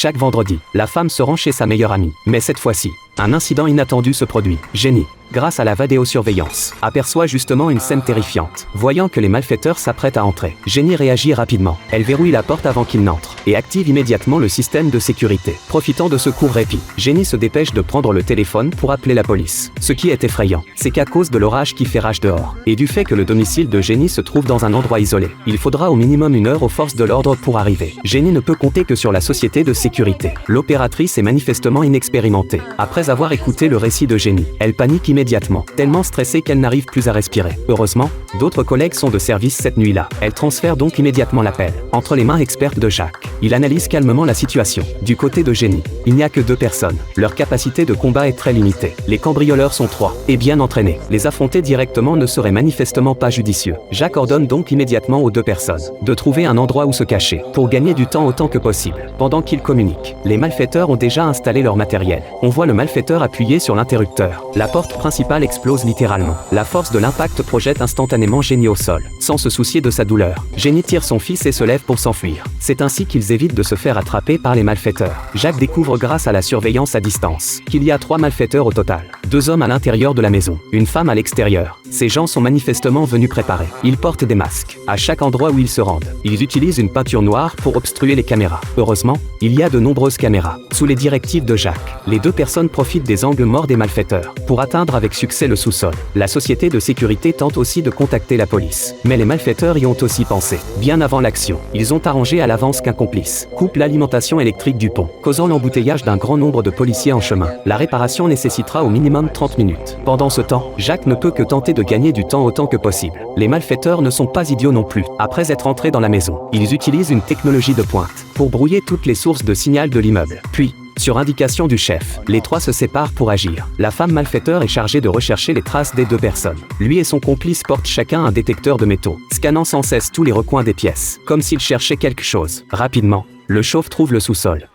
Chaque vendredi, la femme se rend chez sa meilleure amie. Mais cette fois-ci, un incident inattendu se produit. Jenny, grâce à la vidéosurveillance, aperçoit justement une scène terrifiante. Voyant que les malfaiteurs s'apprêtent à entrer, Jenny réagit rapidement. Elle verrouille la porte avant qu'ils n'entrent et active immédiatement le système de sécurité. Profitant de ce court répit, Jenny se dépêche de prendre le téléphone pour appeler la police. Ce qui est effrayant, c'est qu'à cause de l'orage qui fait rage dehors, et du fait que le domicile de Jenny se trouve dans un endroit isolé, il faudra au minimum 1 heure aux forces de l'ordre pour arriver. Jenny ne peut compter que sur la société de sécurité. L'opératrice est manifestement inexpérimentée. Après avoir écouté le récit de Jenny, elle panique immédiatement, tellement stressée qu'elle n'arrive plus à respirer. Heureusement, d'autres collègues sont de service cette nuit-là. Elle transfère donc immédiatement l'appel entre les mains expertes de Jacques. Il analyse calmement la situation. Du côté de Jenny, il n'y a que 2 personnes. Leur capacité de combat est très limitée. Les cambrioleurs sont 3 et bien entraînés. Les affronter directement ne serait manifestement pas judicieux. Jacques ordonne donc immédiatement aux 2 personnes de trouver un endroit où se cacher pour gagner du temps autant que possible. Pendant qu'ils communiquent, les malfaiteurs ont déjà installé leur matériel. On voit le malfaiteur appuyer sur l'interrupteur. La porte principale explose littéralement. La force de l'impact projette instantanément Jenny au sol. Sans se soucier de sa douleur, Jenny tire son fils et se lève pour s'enfuir. C'est ainsi qu'ils évitent de se faire attraper par les malfaiteurs. Jacques découvre grâce à la surveillance à distance qu'il y a 3 malfaiteurs au total. 2 hommes à l'intérieur de la maison, une femme à l'extérieur. Ces gens sont manifestement venus préparés. Ils portent des masques. À chaque endroit où ils se rendent, ils utilisent une peinture noire pour obstruer les caméras. Heureusement, il y a de nombreuses caméras. Sous les directives de Jacques, les 2 personnes profitent des angles morts des malfaiteurs pour atteindre avec succès le sous-sol. La société de sécurité tente aussi de contacter la police. Mais les malfaiteurs y ont aussi pensé. Bien avant l'action, ils ont arrangé à l'avance qu'un complice coupe l'alimentation électrique du pont, causant l'embouteillage d'un grand nombre de policiers en chemin. La réparation nécessitera au minimum 30 minutes. Pendant ce temps, Jacques ne peut que tenter de gagner du temps autant que possible. Les malfaiteurs ne sont pas idiots non plus. Après être entrés dans la maison, ils utilisent une technologie de pointe pour brouiller toutes les sources de signal de l'immeuble. Puis, sur indication du chef, les 3 se séparent pour agir. La femme malfaiteur est chargée de rechercher les traces des 2 personnes. Lui et son complice portent chacun un détecteur de métaux, scannant sans cesse tous les recoins des pièces, comme s'ils cherchaient quelque chose. Rapidement, le chauve trouve le sous-sol.